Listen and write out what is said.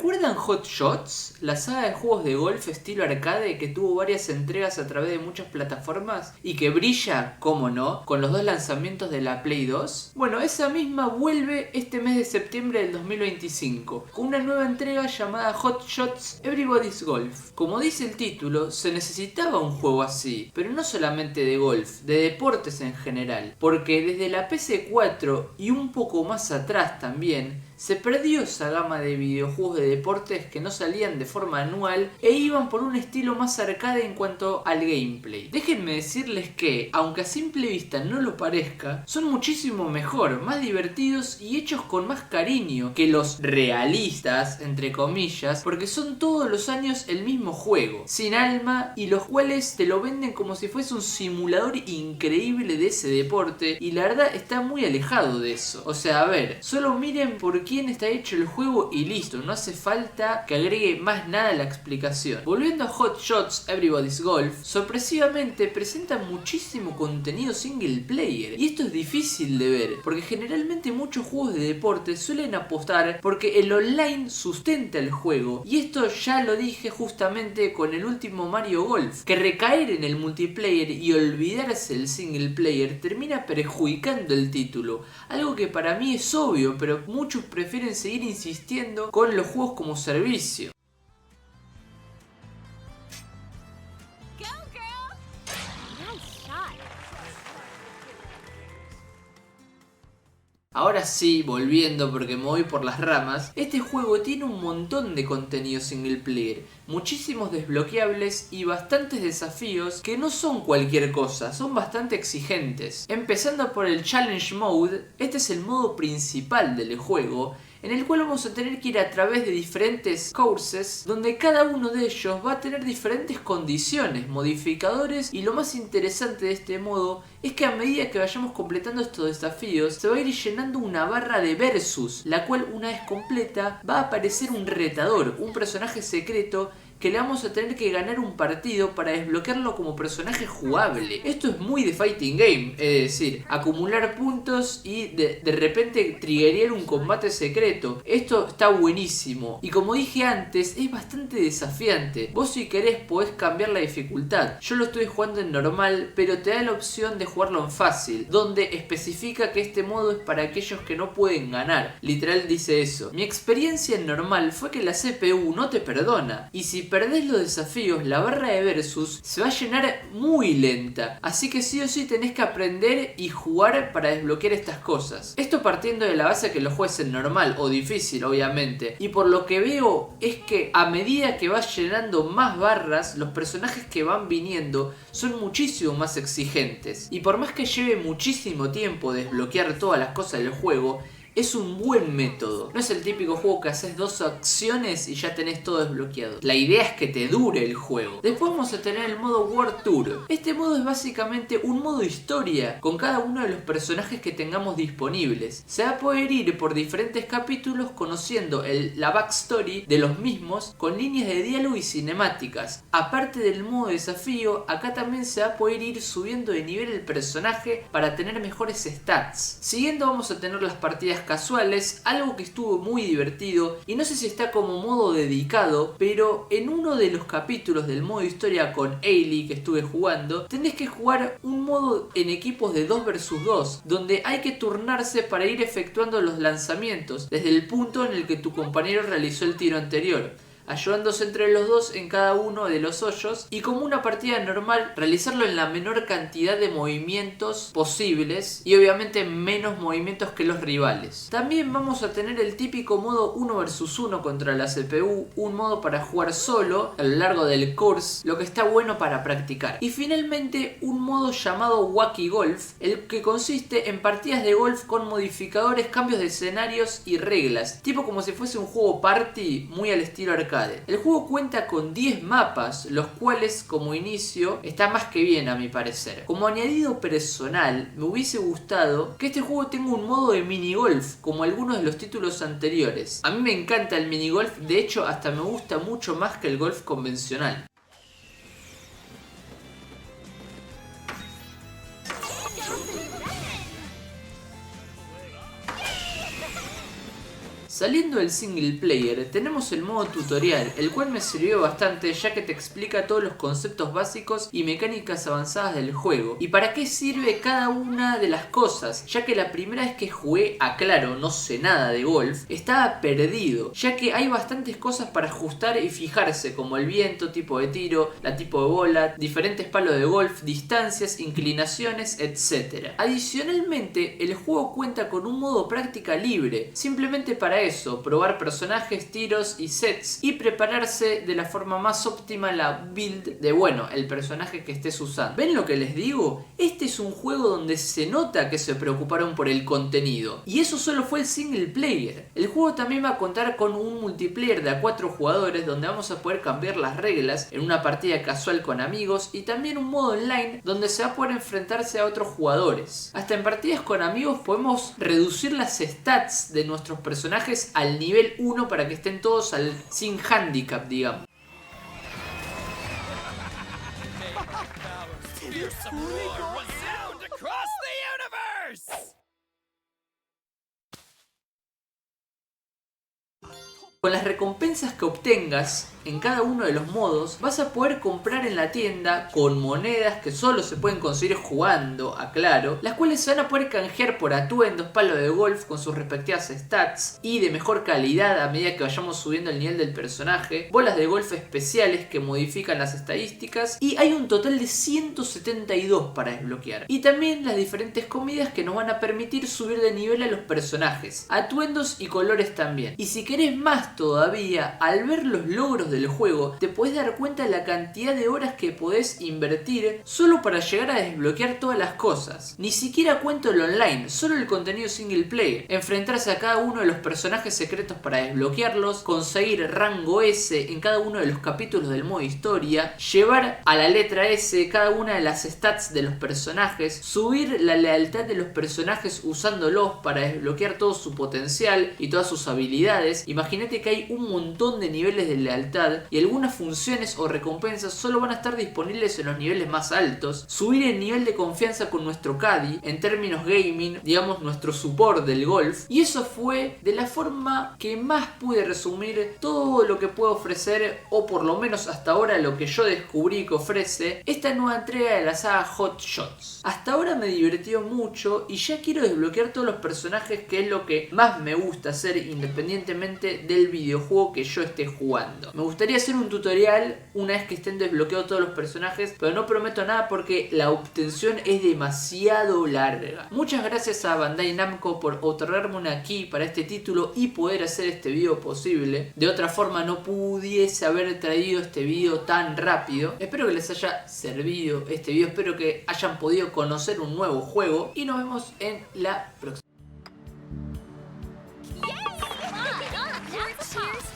¿Recuerdan Hot Shots? La saga de juegos de golf estilo arcade que tuvo varias entregas a través de muchas plataformas y que brilla, como no, con los dos lanzamientos de la Play 2. Bueno, esa misma vuelve este mes de septiembre del 2025 con una nueva entrega llamada Hot Shots Everybody's Golf. Como dice el título, se necesitaba un juego así, pero no solamente de golf, de deportes en general, porque desde la PS4 y un poco más atrás también se perdió esa gama de videojuegos de deportes que no salían de forma anual e iban por un estilo más arcade en cuanto al gameplay. Déjenme decirles que, aunque a simple vista no lo parezca, son muchísimo mejor, más divertidos y hechos con más cariño que los realistas, entre comillas, porque son todos los años el mismo juego, sin alma, y los cuales te lo venden como si fuese un simulador increíble de ese deporte, y la verdad está muy alejado de eso. O sea, a ver, solo miren por quién está hecho el juego y listo, no hace falta que agregue más nada a la explicación. Volviendo a Hot Shots Everybody's Golf, sorpresivamente presenta muchísimo contenido single player, y esto es difícil de ver, porque generalmente muchos juegos de deporte suelen apostar porque el online sustenta el juego, y esto ya lo dije justamente con el último Mario Golf, que recaer en el multiplayer y olvidarse del single player termina perjudicando el título, algo que para mí es obvio, pero muchos prefieren seguir insistiendo con los juegos como servicio. Ahora sí, volviendo porque me voy por las ramas, este juego tiene un montón de contenido single player, muchísimos desbloqueables y bastantes desafíos que no son cualquier cosa, son bastante exigentes. Empezando por el Challenge Mode, este es el modo principal del juego, en el cual vamos a tener que ir a través de diferentes courses, donde cada uno de ellos va a tener diferentes condiciones, modificadores, y lo más interesante de este modo es que a medida que vayamos completando estos desafíos, se va a ir llenando una barra de versus, la cual una vez completa va a aparecer un retador, un personaje secreto que le vamos a tener que ganar un partido para desbloquearlo como personaje jugable. Esto es muy de fighting game, es decir, acumular puntos y de repente triggerear un combate secreto. Esto está buenísimo y como dije antes es bastante desafiante. Vos si querés podés cambiar la dificultad. Yo lo estoy jugando en normal, pero te da la opción de jugarlo en fácil, donde especifica que este modo es para aquellos que no pueden ganar. Literal dice eso. Mi experiencia en normal fue que la CPU no te perdona, y si perdés los desafíos, la barra de versus se va a llenar muy lenta, así que sí o sí tenés que aprender y jugar para desbloquear estas cosas. Esto partiendo de la base que lo juegues en normal o difícil, obviamente, y por lo que veo es que a medida que vas llenando más barras, los personajes que van viniendo son muchísimo más exigentes, y por más que lleve muchísimo tiempo desbloquear todas las cosas del juego, es un buen método. No es el típico juego que haces 2 acciones y ya tenés todo desbloqueado. La idea es que te dure el juego. Después vamos a tener el modo World Tour. Este modo es básicamente un modo historia con cada uno de los personajes que tengamos disponibles. Se va a poder ir por diferentes capítulos conociendo la backstory de los mismos con líneas de diálogo y cinemáticas. Aparte del modo desafío, acá también se va a poder ir subiendo de nivel el personaje para tener mejores stats. Siguiendo vamos a tener las partidas casuales, algo que estuvo muy divertido y no sé si está como modo dedicado, pero en uno de los capítulos del modo historia con Ailey que estuve jugando, tenés que jugar un modo en equipos de 2 vs 2, donde hay que turnarse para ir efectuando los lanzamientos desde el punto en el que tu compañero realizó el tiro anterior, ayudándose entre los dos en cada uno de los hoyos, y como una partida normal realizarlo en la menor cantidad de movimientos posibles y obviamente menos movimientos que los rivales. También vamos a tener el típico modo 1 vs 1 contra la CPU, un modo para jugar solo a lo largo del course, lo que está bueno para practicar. Y finalmente un modo llamado Wacky Golf, el que consiste en partidas de golf con modificadores, cambios de escenarios y reglas, tipo como si fuese un juego party muy al estilo arcade. El juego cuenta con 10 mapas, los cuales como inicio está más que bien a mi parecer. Como añadido personal, me hubiese gustado que este juego tenga un modo de minigolf, como algunos de los títulos anteriores. A mí me encanta el minigolf, de hecho hasta me gusta mucho más que el golf convencional. Saliendo del single player, tenemos el modo tutorial, el cual me sirvió bastante ya que te explica todos los conceptos básicos y mecánicas avanzadas del juego y para qué sirve cada una de las cosas, ya que la primera vez que jugué, aclaro, no sé nada de golf, estaba perdido, ya que hay bastantes cosas para ajustar y fijarse, como el viento, tipo de tiro, la tipo de bola, diferentes palos de golf, distancias, inclinaciones, etc. Adicionalmente, el juego cuenta con un modo práctica libre, simplemente para eso, probar personajes, tiros y sets y prepararse de la forma más óptima la build de, bueno, el personaje que estés usando. ¿Ven lo que les digo? Este es un juego donde se nota que se preocuparon por el contenido. Y eso solo fue el single player. El juego también va a contar con un multiplayer de a 4 jugadores donde vamos a poder cambiar las reglas en una partida casual con amigos y también un modo online donde se va a poder enfrentarse a otros jugadores. Hasta en partidas con amigos podemos reducir las stats de nuestros personajes al nivel 1 para que estén todos sin handicap, digamos. Con las recompensas que obtengas en cada uno de los modos vas a poder comprar en la tienda con monedas que solo se pueden conseguir jugando, aclaro, las cuales se van a poder canjear por atuendos, palos de golf con sus respectivas stats y de mejor calidad a medida que vayamos subiendo el nivel del personaje, bolas de golf especiales que modifican las estadísticas y hay un total de 172 para desbloquear. Y también las diferentes comidas que nos van a permitir subir de nivel a los personajes, atuendos y colores también. Y si querés más todavía, al ver los logros del juego te podés dar cuenta de la cantidad de horas que podés invertir solo para llegar a desbloquear todas las cosas. Ni siquiera cuento el online, solo el contenido single player. Enfrentarse a cada uno de los personajes secretos para desbloquearlos, conseguir rango S en cada uno de los capítulos del modo historia, llevar a la letra S cada una de las stats de los personajes, subir la lealtad de los personajes usándolos para desbloquear todo su potencial y todas sus habilidades. Imagínate que hay un montón de niveles de lealtad y algunas funciones o recompensas solo van a estar disponibles en los niveles más altos. Subir el nivel de confianza con nuestro caddy, en términos gaming, digamos nuestro support del golf. Y eso fue de la forma que más pude resumir todo lo que puede ofrecer, o por lo menos hasta ahora lo que yo descubrí que ofrece esta nueva entrega de la saga Hot Shots. Hasta ahora me divirtió mucho y ya quiero desbloquear todos los personajes, que es lo que más me gusta hacer independientemente del videojuego que yo esté jugando. Me gustaría hacer un tutorial una vez que estén desbloqueados todos los personajes, pero no prometo nada porque la obtención es demasiado larga. Muchas gracias a Bandai Namco por otorgarme una key para este título y poder hacer este video posible. De otra forma no pudiese haber traído este video tan rápido. Espero que les haya servido este video, espero que hayan podido conocer un nuevo juego y nos vemos en la próxima. Cheers!